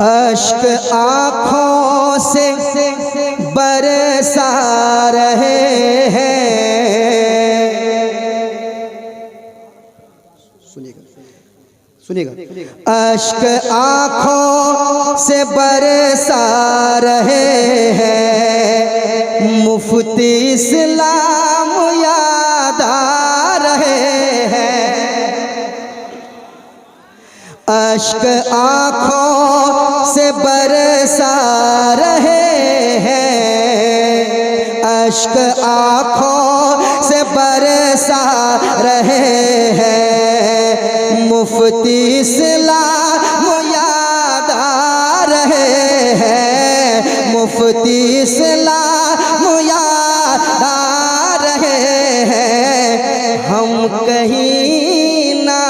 अश्क आँखों से बरसा रहे हैं। सुनिएगा। अश्क आँखों से बरसा रहे हैं, मुफ्ती इस्लाम याद आ रहे हैं। अश्क आँखों से बरसा रहे हैं, अश्क आँखों से बरसा रहे हैं, मुफ्ती इस्लाम याद आ रहे हैं, मुफ्ती इस्लाम याद आ रहे हैं। हम कहीं ना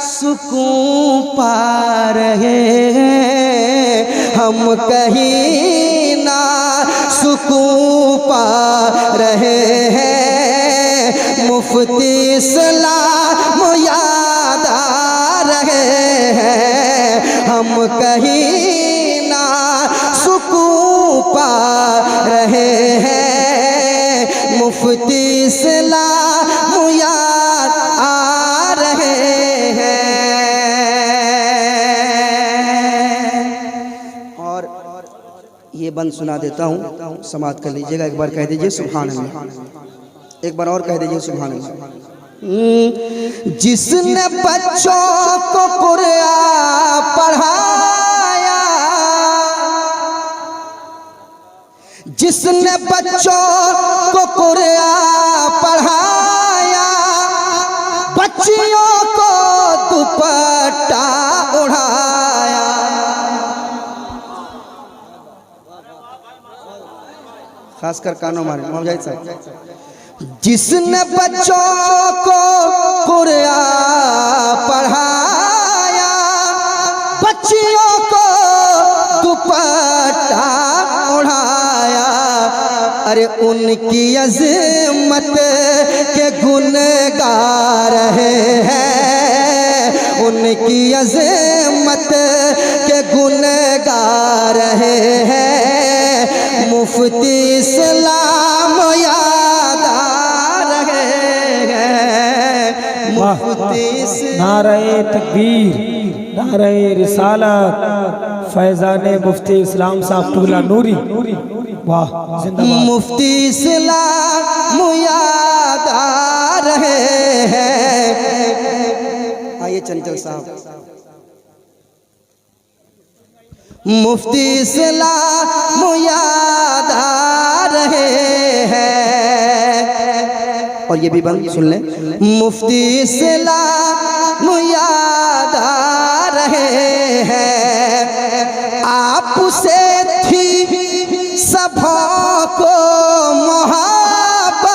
सुकून पा रहे हैं, हम कहीं ना सुकून पा रहे हैं, मुफ्ती इस्लाम याद आ रहे हैं, हम कहीं ना सुकून पा रहे हैं, मुफ्ती इस्लाम याद आ रहे हैं। ये बंद सुना देता हूँ, समाप्त कर लीजिएगा। एक बार कह दीजिए सुभान अल्लाह, एक बार और कह दीजिए सुभान अल्लाह। जिसने बच्चों को कुरान पढ़ाया, जिसने बच्चों को कुरान पढ़ाया, बच्चियों को दुपट्टा उड़ाया। खासकर कानों मारे मौजाहिद साहब। जिसने बच्चों को कुरान पढ़ाया, बच्चियों को दुपट्टा उड़ाया, अरे उनकी अज़मत के गुण गा रहे हैं, उनकी अज़मत के गुण गा रहे हैं, मुफ्ती इस्लाम याद आ रहे हैं, मुफ्ती इस्लाम। नारे तकबीर, नारे रिसालत, फैज़ाने मुफ्ती इस्लाम साहब टूला नूरी, वाह जिंदाबाद। मुफ्ती इस्लाम याद आ रहे हैं। आइए चंचल साहब। मुफ्ती इस्लाम याद आ रहे हैं। और ये भी बंद सुन लें। मुफ्ती इस्लाम याद आ रहे हैं, आपसे थी सबों को मोहब्बत,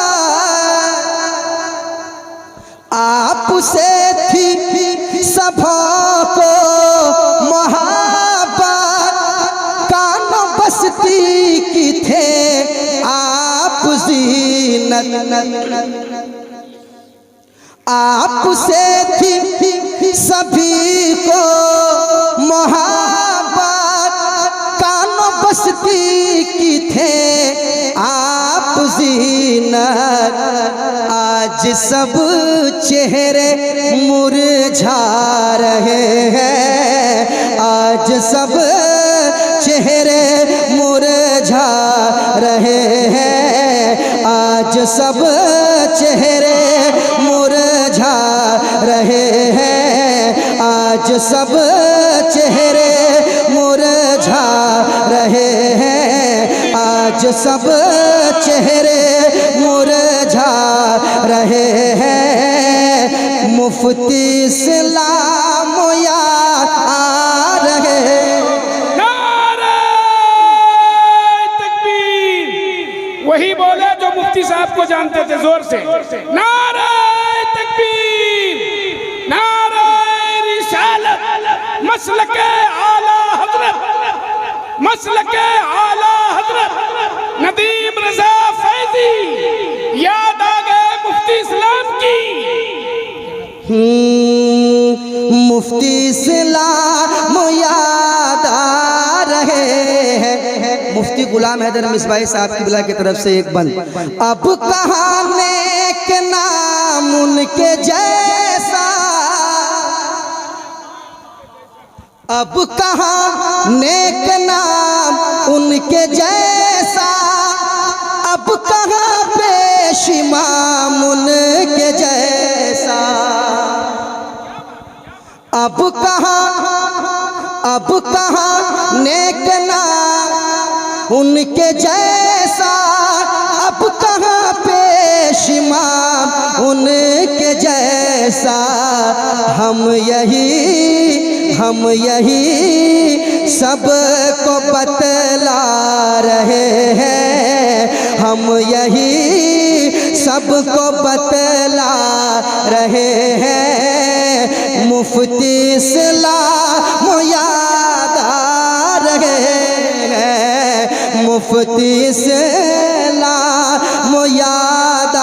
आपसे थी सबों को मोहब्बत, कानों बस्ती की थे आप ज़ीनत, आपसे थी सभी को मोहब्बत, कानों बस्ती की थे आप ज़ीनत। आज सब चेहरे मुरझा रहे हैं, आज सब चेहरे मुरझा रहे हैं, आज सब चेहरे मुरझा रहे हैं, आज सब चेहरे मुरझा रहे हैं, आज सब चेहरे मुरझा रहे हैं, मुफ्ती इस्लाम याद आ रहे हैं। नारे तकबीर, वही बोले जो मुफ्ती साहब को जानते थे जोर से। नारे तकबीर, नारे रिसालत, मसलके आला हजरत, मसलके आला हजरत नदीम रज़ा फैज़ी याद आ गए मुफ्ती इस्लाम की। मुफ्ती इस्लाम याद मुफ्ती गुलाम हैदर मिसबाही साहब की बिला की तरफ से एक बंद। अब कहाँ नेक नाम उनके जैसा, अब कहाँ नेक नाम उनके जैसा, अब कहाँ पेश इमाम उनके जैसा, अब कहाँ नेक नाम उनके जैसा, अब कहाँ पेश इमाम उनके जैसा। हम यही सबको बतला रहे हैं, हम यही सबको बतला रहे हैं। मुफ्ती इस्लाम याद आ रहे हैं, मुफ्ती इस्लाम याद आ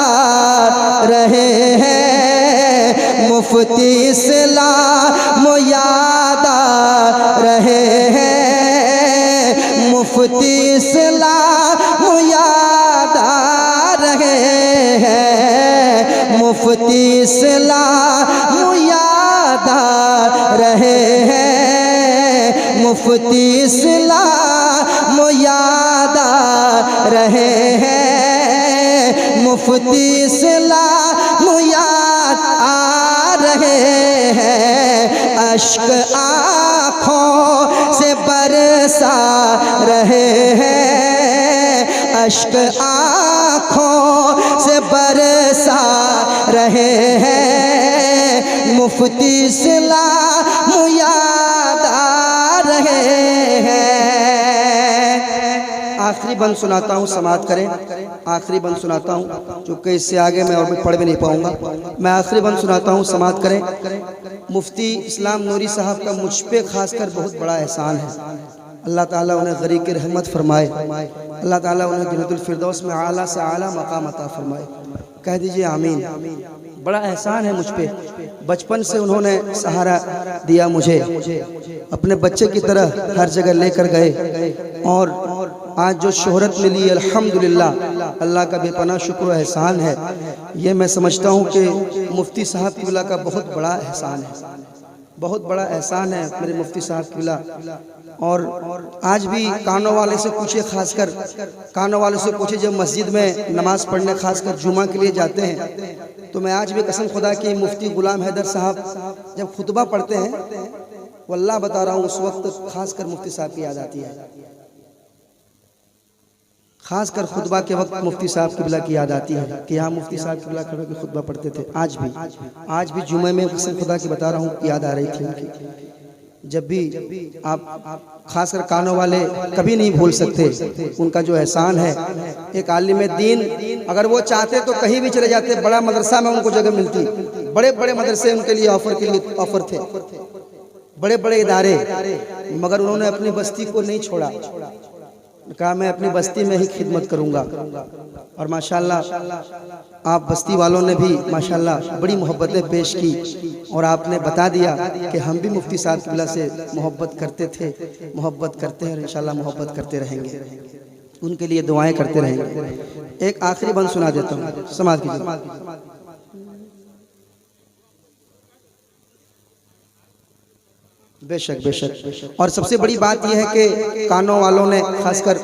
रहे हैं, मुफ्ती इस्लाम याद आ रहे हैं, मुफ्ती इस्लाम याद आ रहे हैं, मुफ्ती इस्लाम याद आ रहे हैं, मुफ्ती इस्लाम याद आ रहे हैं, मुफ्ती इस्लाम याद आ रहे हैं। अश्क आँखों से बरसा रहे हैं, अश्क आँखों से बरसा रहे हैं, मुफ्ती इस्लाम याद आ रहे हैं। आखिरी बंद सुनाता हूँ, समाअत करें। आखिरी बंद सुनाता हूँ क्योंकि इससे आगे मैं और भी पढ़ भी नहीं पाऊँगा। मैं आखिरी बंद सुनाता हूँ, समाअत करें। मुफ्ती इस्लाम नूरी साहब का मुझ पे खासकर बहुत बड़ा एहसान है। अल्लाह ताला उन्हें गरीब की रहमत फरमाए, अल्लाह ताला उन्हें जन्नतुल फिरदौस में आला से आला मकाम अता फरमाए। कह दीजिए आमीन। बड़ा एहसान है मुझ पे, बचपन से उन्होंने सहारा दिया मुझे, अपने बच्चे की तरह हर जगह लेकर गए और आज जो शोहरत मिली अल्हम्दुलिल्लाह, अल्लाह का बेपनाह शुक्र व एहसान है। ये मैं समझता हूँ कि मुफ्ती साहब की बिला का बहुत बड़ा एहसान है, बहुत बड़ा एहसान है मेरे मुफ्ती साहब की बिला। और आज भी कानों वाले से पूछे, खासकर कानों वाले से पूछे जब मस्जिद में नमाज़ पढ़ने खासकर जुमा के लिए जाते हैं, तो मैं आज भी कसम खुदा की मुफ्ती गुलाम हैदर साहब जब खुतबा पढ़ते हैं, वल्लाह बता रहा हूँ, उस वक्त खासकर मुफ्ती साहब की याद आती है। खासकर खुतबा के वक्त मुफ्ती साहब की बिला की याद आती है कि यहाँ मुफ्ती साहब की बिला खड़े होकर खुतबा पढ़ते थे। आज भी जुमे में कसम खुदा की बता रहा हूँ याद आ रही थी उनकी। जब भी आप खासकर कानों वाले कभी नहीं भूल सकते उनका जो एहसान है। एक आलिम दीन अगर वो चाहते तो कहीं भी चले जाते, बड़ा मदरसा में उनको जगह मिलती, बड़े बड़े मदरसे उनके लिए ऑफर थे, बड़े बड़े इदारे, मगर उन्होंने अपनी बस्ती को नहीं छोड़ा, कहा मैं अपनी बस्ती में ही खिदमत करूंगा। और माशाल्लाह आप बस्ती वालों ने भी माशाल्लाह बड़ी मोहब्बतें पेश की और आपने बता दिया कि हम भी मुफ्ती साहब की बिला से मोहब्बत करते थे, मोहब्बत करते हैं और इंशाल्लाह मोहब्बत करते रहेंगे, उनके लिए दुआएं करते रहेंगे। एक आखिरी बंद सुना देता हूँ, समाअत कीजिए। बेशक बेशक। और सबसे बड़ी बात यह है कि कानों वालों ने खासकर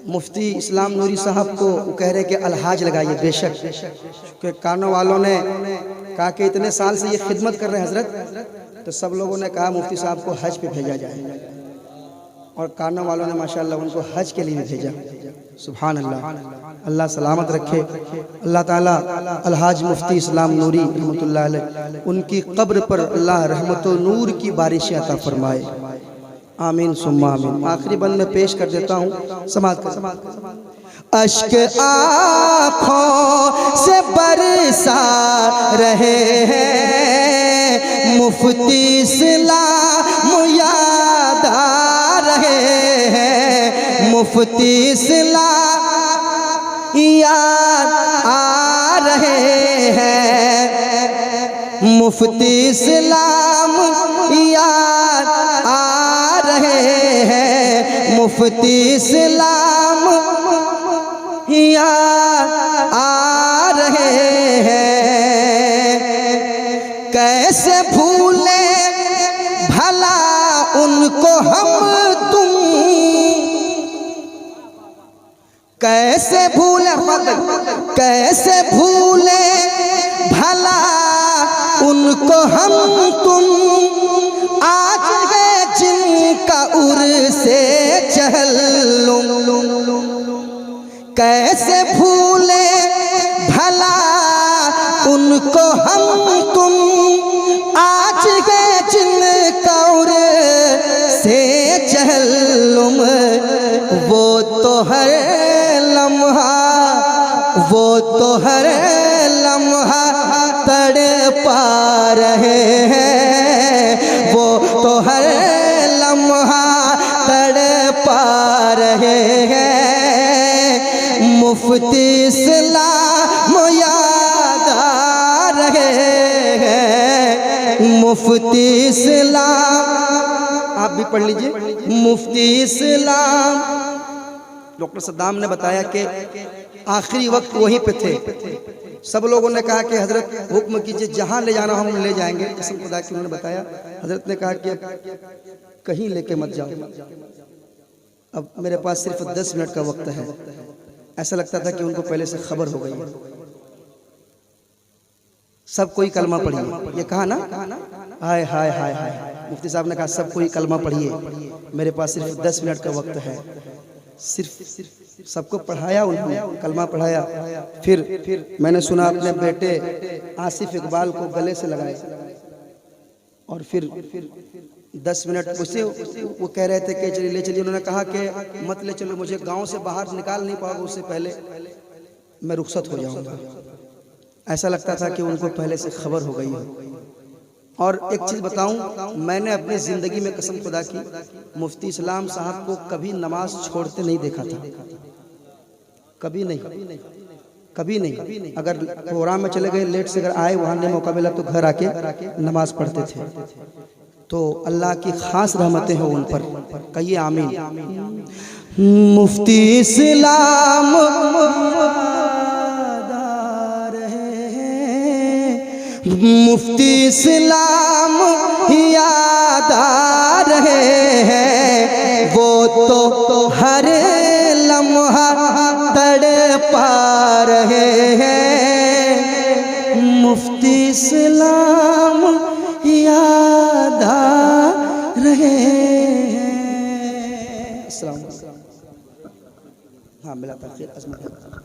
मुफ्ती इस्लाम नूरी साहब को कह रहे कि अलहाज लगाइए। बेशक कि कानों वालों ने कहा कि इतने साल से ये खिदमत कर रहे हैं हजरत, तो सब लोगों ने कहा मुफ्ती साहब को हज पे भेजा जाए, और कानों वालों ने माशाल्लाह उनको हज के लिए भी भेजा। सुभान अल्लाह, अल्लाह सलामत रखे। अल्लाह ताला अलहाज मुफ्ती इस्लाम नूरी रहमतुल्लाह अलैह उनकी कब्र पर अल्लाह रहमत व नूर की बारिशें अता फरमाए। आमीन सुम्मा आमीन। आखिरी बंद में पेश कर देता हूँ, समाअत कर। अश्क आँखों से बरसा रहे हैं, मुफ्ती इस्लाम याद आ रहे हैं, मुफ्ती इस्लाम याद आ रहे हैं, मुफ्ती इस्लाम याद आ रहे हैं, मुफ्ती इस्लाम याद आ रहे हैं। कैसे भूले भला उनको हम तुम, कैसे भूले, कैसे भूले भला उनको हम तुम, आज है जिनका उर से चहलुम। कैसे भूले भला उनको हम तुम, आज है जिनका उर से चहलुम। वो तो हर लम्हा, वो तो हर लम्हा तड़पा रहे हैं, वो तो हर लम्हा तड़पा रहे हैं। मुफ्ती इस्लाम याद आ रहे हैं, मुफ्ती इस्लाम। आप भी पढ़ लीजिए, मुफ्ती इस्लाम। डॉक्टर सद्दाम ने बताया कि आखिरी वक्त वहीं पे थे। सब लोगों ने कहा कि हजरत हुक्म कीजिए, जहां ले जाना हम ले जाएंगे। कसम खुदा की उन्होंने बताया, हजरत ने कहा कि कहीं लेके मत जाओ, अब मेरे पास सिर्फ 10 मिनट का वक्त है। ऐसा लगता था कि उनको पहले से खबर हो गई। सब कोई कलमा पढ़िए, ये कहा ना, हाय हाय हाय हाय। मुफ्ती साहब ने कहा सब कोई कलमा पढ़िए, मेरे पास सिर्फ 10 मिनट का वक्त है। सिर्फ सबको पढ़ाया, उन्होंने कलमा पढ़ाया। फिर मैंने सुना अपने बेटे आसिफ इकबाल को गले से लगाए, और फिर 10 मिनट उसे वो कह रहे थे कि चलिए ले चलिए। उन्होंने कहा कि मत ले चलो, मुझे गांव से बाहर निकाल नहीं पाओगे, उससे पहले मैं रुखसत हो जाऊंगा। ऐसा लगता था कि उनको पहले से खबर हो गई है। और एक चीज़ बताऊं, मैंने अपनी ज़िंदगी में कसम खुदा की मुफ्ती इस्लाम साहब को कभी नमाज छोड़ते नहीं देखा था, कभी नहीं, कभी नहीं। अगर प्रोग्राम में चले गए लेट से, अगर आए वहाँ नहीं मौका मिला तो घर आके नमाज पढ़ते थे। तो अल्लाह की खास रहमतें हैं उन पर, कहिए आमीन। मुफ्ती इस्लाम मुफ्ती इस्लाम याद आ रहे हैं, वो तो हर लम्हा तड़पा रहे हैं। मुफ्ती इस्लाम याद आ रहे हैं। अस्सलाम वालेकुम। हाँ मिला था, अजमत।